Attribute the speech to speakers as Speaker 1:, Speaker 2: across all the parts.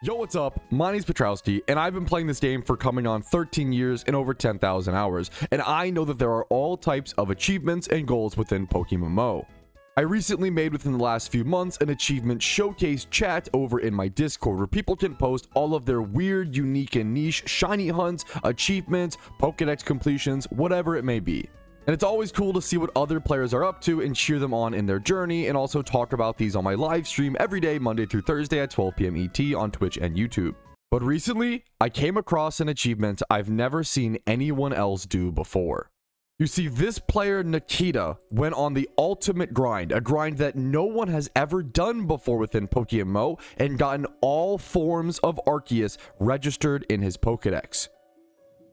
Speaker 1: Yo, what's up? My name's Patrouski, and I've been playing this game for coming on 13 years and over 10,000 hours, and I know that there are all types of achievements and goals within PokeMMO. I recently made within the last few months an achievement showcase chat over in my Discord where people can post all of their weird, unique, and niche shiny hunts, achievements, Pokedex completions, whatever it may be. And it's always cool to see what other players are up to and cheer them on in their journey, and also talk about these on my live stream every day, Monday through Thursday at 12 p.m. ET on Twitch and YouTube. But recently, I came across an achievement I've never seen anyone else do before. You see, this player, Nikita, went on the ultimate grind, a grind that no one has ever done before within PokeMMO, and gotten all forms of Arceus registered in his Pokedex.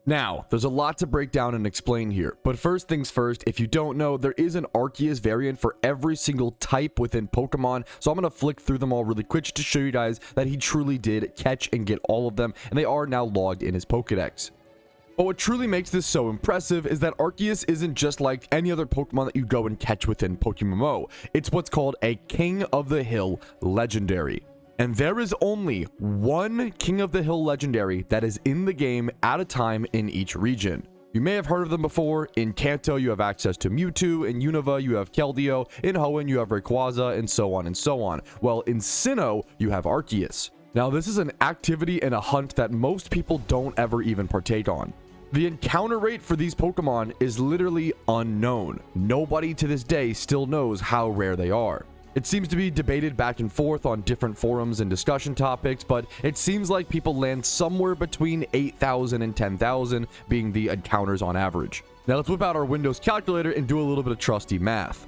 Speaker 1: Now, there's a lot to break down and explain here, but first things first, if you don't know, there is an Arceus variant for every single type within Pokemon, so I'm going to flick through them all really quick just to show you guys that he truly did catch and get all of them, and they are now logged in his Pokedex. But what truly makes this so impressive is that Arceus isn't just like any other Pokemon that you go and catch within PokeMMO. It's what's called a King of the Hill legendary. And there is only one King of the Hill legendary that is in the game at a time in each region. You may have heard of them before. In Kanto, you have access to Mewtwo. In Unova, you have Keldeo. In Hoenn, you have Rayquaza, and so on and so on. Well, in Sinnoh, you have Arceus. Now, this is an activity and a hunt that most people don't ever even partake on. The encounter rate for these Pokemon is literally unknown. Nobody to this day still knows how rare they are. It seems to be debated back and forth on different forums and discussion topics, but it seems like people land somewhere between 8,000 and 10,000 being the encounters on average. Now let's whip out our Windows calculator and do a little bit of trusty math.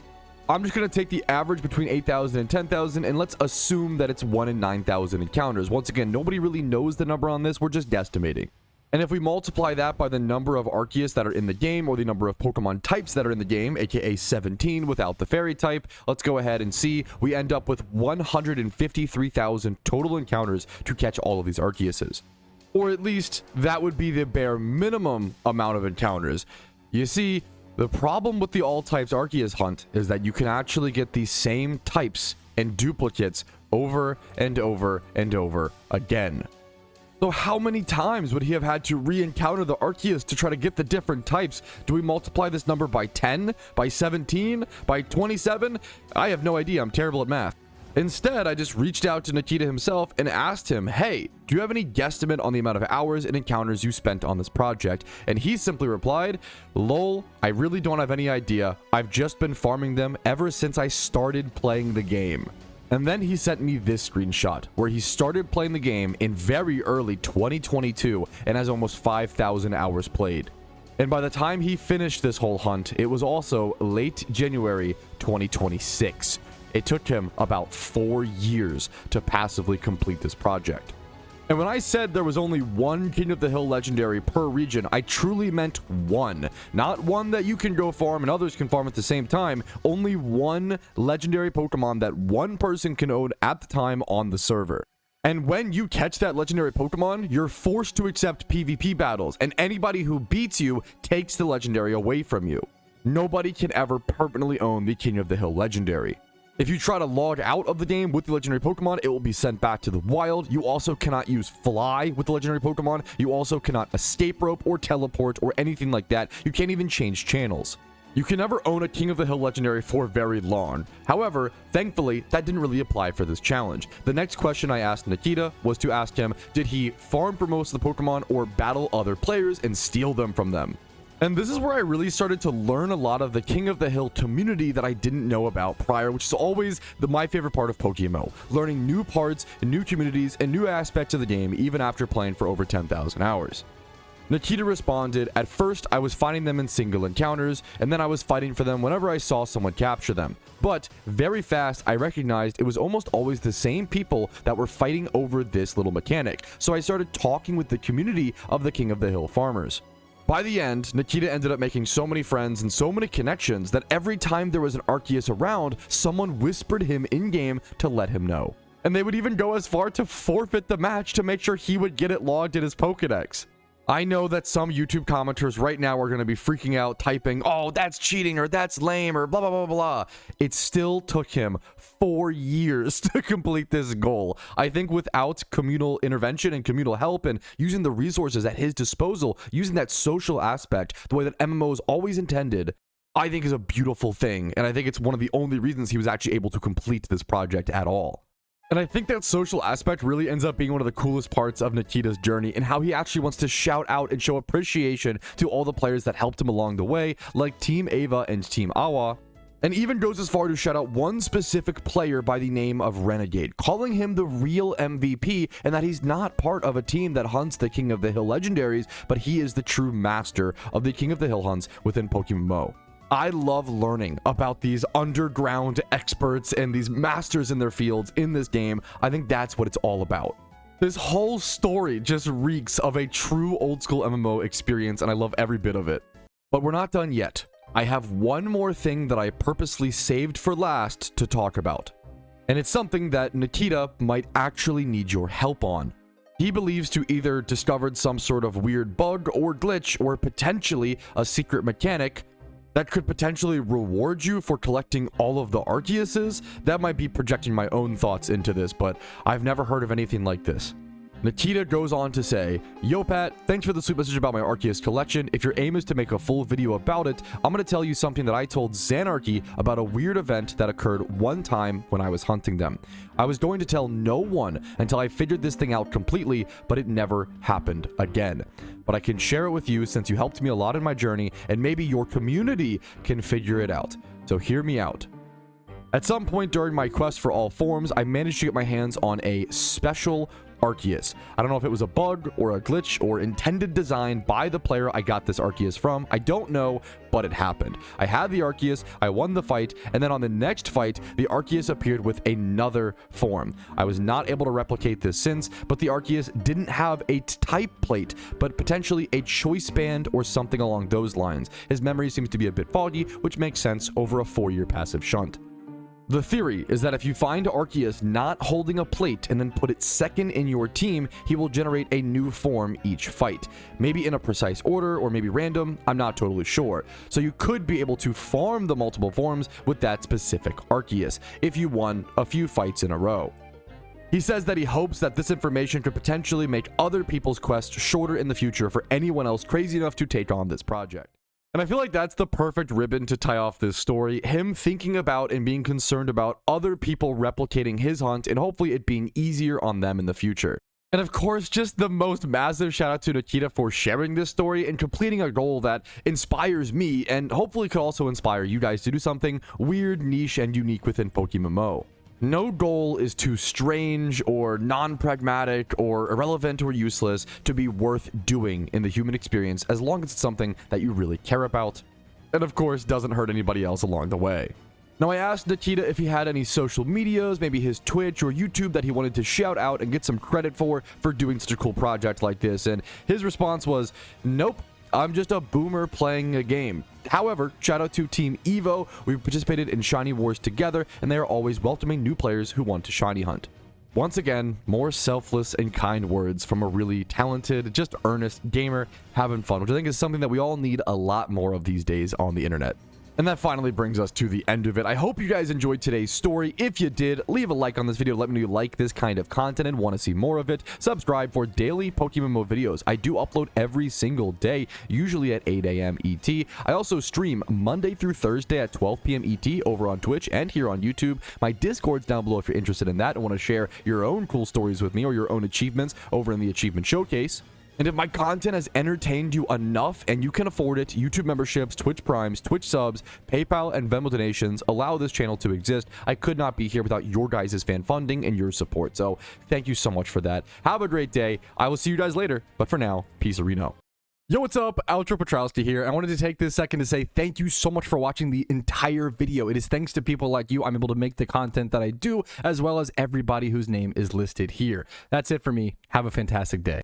Speaker 1: I'm just going to take the average between 8,000 and 10,000 and let's assume that it's 1 in 9,000 encounters. Once again, nobody really knows the number on this, we're just guesstimating. And if we multiply that by the number of Arceus that are in the game, or the number of Pokemon types that are in the game, aka 17 without the fairy type, let's go ahead and see. We end up with 153,000 total encounters to catch all of these Arceuses. Or at least, that would be the bare minimum amount of encounters. You see, the problem with the all types Arceus hunt is that you can actually get these same types and duplicates over and over and over again. So how many times would he have had to re-encounter the Arceus to try to get the different types? Do we multiply this number by 10? By 17? By 27? I have no idea. I'm terrible at math. Instead, I just reached out to Nikita himself and asked him, hey, do you have any guesstimate on the amount of hours and encounters you spent on this project? And he simply replied, lol, I really don't have any idea. I've just been farming them ever since I started playing the game. And then he sent me this screenshot where he started playing the game in very early 2022 and has almost 5,000 hours played. And by the time he finished this whole hunt, it was also late January 2026. It took him about 4 years to passively complete this project. And when I said there was only one King of the Hill legendary per region, I truly meant one. Not one that you can go farm and others can farm at the same time. Only one legendary Pokemon that one person can own at the time on the server. And when you catch that legendary Pokemon, you're forced to accept PvP battles, and anybody who beats you takes the legendary away from you. Nobody can ever permanently own the King of the Hill legendary. If you try to log out of the game with the legendary Pokemon, it will be sent back to the wild. You also cannot use fly with the legendary Pokemon. You also cannot escape rope or teleport or anything like that. You can't even change channels. You can never own a King of the Hill legendary for very long. However, thankfully, that didn't really apply for this challenge. The next question I asked Nikita was to ask him, did he farm for most of the Pokemon or battle other players and steal them from them? And this is where I really started to learn a lot of the King of the Hill community that I didn't know about prior, which is always my favorite part of PokeMMO. Learning new parts, new communities, and new aspects of the game, even after playing for over 10,000 hours. Nikita responded, at first I was finding them in single encounters, and then I was fighting for them whenever I saw someone capture them. But very fast, I recognized it was almost always the same people that were fighting over this little mechanic. So I started talking with the community of the King of the Hill farmers. By the end, Nikita ended up making so many friends and so many connections that every time there was an Arceus around, someone whispered him in-game to let him know. And they would even go as far to forfeit the match to make sure he would get it logged in his Pokedex. I know that some YouTube commenters right now are going to be freaking out, typing, oh, that's cheating, or that's lame, or blah, blah, blah, blah. It still took him 4 years to complete this goal. I think without communal intervention and communal help and using the resources at his disposal, using that social aspect, the way that MMOs always intended, I think is a beautiful thing. And I think it's one of the only reasons he was actually able to complete this project at all. And I think that social aspect really ends up being one of the coolest parts of Nikita's journey, and how he actually wants to shout out and show appreciation to all the players that helped him along the way, like Team Ava and Team Awa, and even goes as far to shout out one specific player by the name of Renegade, calling him the real MVP, and that he's not part of a team that hunts the King of the Hill legendaries, but he is the true master of the King of the Hill hunts within PokeMMO. I love learning about these underground experts and these masters in their fields in this game. I think that's what it's all about. This whole story just reeks of a true old school MMO experience, and I love every bit of it. But we're not done yet. I have one more thing that I purposely saved for last to talk about. And it's something that Nikita might actually need your help on. He believes to either discovered some sort of weird bug or glitch, or potentially a secret mechanic that could potentially reward you for collecting all of the Arceuses. That might be projecting my own thoughts into this, but I've never heard of anything like this. Nikita goes on to say, "Yo Pat, thanks for the sweet message about my Arceus collection. If your aim is to make a full video about it, I'm going to tell you something that I told Xanarchy about a weird event that occurred one time when I was hunting them. I was going to tell no one until I figured this thing out completely, but it never happened again. But I can share it with you since you helped me a lot in my journey, and maybe your community can figure it out. So hear me out. At some point during my quest for all forms, I managed to get my hands on a special Arceus. I don't know if it was a bug or a glitch or intended design by the player I got this Arceus from. I don't know, but it happened. I had the Arceus, I won the fight, and then on the next fight, the Arceus appeared with another form. I was not able to replicate this since, but the Arceus didn't have a type plate, but potentially a choice band or something along those lines. His memory seems to be a bit foggy, which makes sense over a 4-year passive shunt. The theory is that if you find Arceus not holding a plate and then put it second in your team, he will generate a new form each fight. Maybe in a precise order or maybe random, I'm not totally sure. So you could be able to farm the multiple forms with that specific Arceus if you won a few fights in a row. He says that he hopes that this information could potentially make other people's quests shorter in the future for anyone else crazy enough to take on this project. And I feel like that's the perfect ribbon to tie off this story. Him thinking about and being concerned about other people replicating his hunt and hopefully it being easier on them in the future. And of course, just the most massive shout out to Nikita for sharing this story and completing a goal that inspires me and hopefully could also inspire you guys to do something weird, niche, and unique within PokeMMO. No goal is too strange or non-pragmatic or irrelevant or useless to be worth doing in the human experience, as long as it's something that you really care about, and of course doesn't hurt anybody else along the way. Now, I asked Nikita if he had any social medias, maybe his Twitch or YouTube, that he wanted to shout out and get some credit for doing such a cool project like this, and his response was, "Nope, I'm just a boomer playing a game." However, shout out to Team Evo. We participated in Shiny Wars together, and they are always welcoming new players who want to shiny hunt. Once again, more selfless and kind words from a really talented, just earnest gamer having fun, which I think is something that we all need a lot more of these days on the internet. And that finally brings us to the end of it. I hope you guys enjoyed today's story. If you did, leave a like on this video. Let me know you like this kind of content and want to see more of it. Subscribe for daily PokeMMO videos. I do upload every single day, usually at 8 a.m. ET. I also stream Monday through Thursday at 12 p.m. ET over on Twitch and here on YouTube. My Discord's down below if you're interested in that and want to share your own cool stories with me or your own achievements over in the Achievement Showcase. And if my content has entertained you enough and you can afford it, YouTube memberships, Twitch Primes, Twitch subs, PayPal, and Venmo donations allow this channel to exist. I could not be here without your guys' fan funding and your support. So thank you so much for that. Have a great day. I will see you guys later. But for now, peace Reno. Yo, what's up? Patrouski here. I wanted to take this second to say thank you so much for watching the entire video. It is thanks to people like you I'm able to make the content that I do, as well as everybody whose name is listed here. That's it for me. Have a fantastic day.